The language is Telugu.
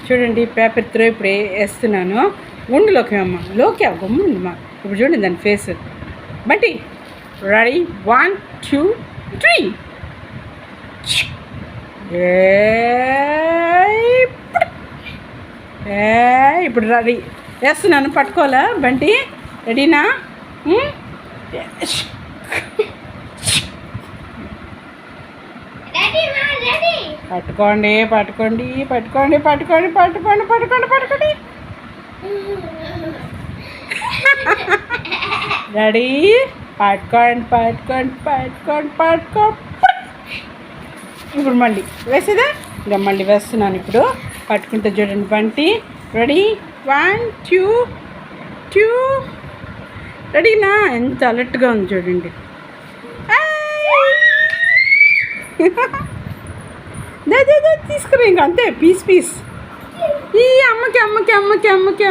చూడండి పేపర్ త్రో ఇప్పుడు వేస్తున్నాను. ఉండులోకి అమ్మ, లోకి గమ్ముందమ్మా. ఇప్పుడు చూడండి దాని ఫేస్. బంటి రెడీ 1 2 3. ఇప్పుడు రెడీ వేస్తున్నాను. పట్టుకోవాలా బంటి? రెడీనా? పట్టుకోండి పట్టుకోండి పట్టుకోండి పట్టుకోండి పట్టుకోండి పట్టుకోండి పట్టుకోండి. రెడీ? పట్టుకోండి పట్టుకోండి పట్టుకోండి పట్టుకోండి. ఇప్పుడు మళ్ళీ వేసేదా? ఇంకా మళ్ళీ వేస్తున్నాను. ఇప్పుడు పట్టుకుంటే చూడండి బంటి. రెడీ 1 2 2. రెడీనా? ఎంత అలర్ట్గా ఉంది చూడండి. తీసుకురా ఇంకా అంతే. పీస్ ఈ అమ్మకి అమ్మకి అమ్మకి అమ్మకి అమ్మకి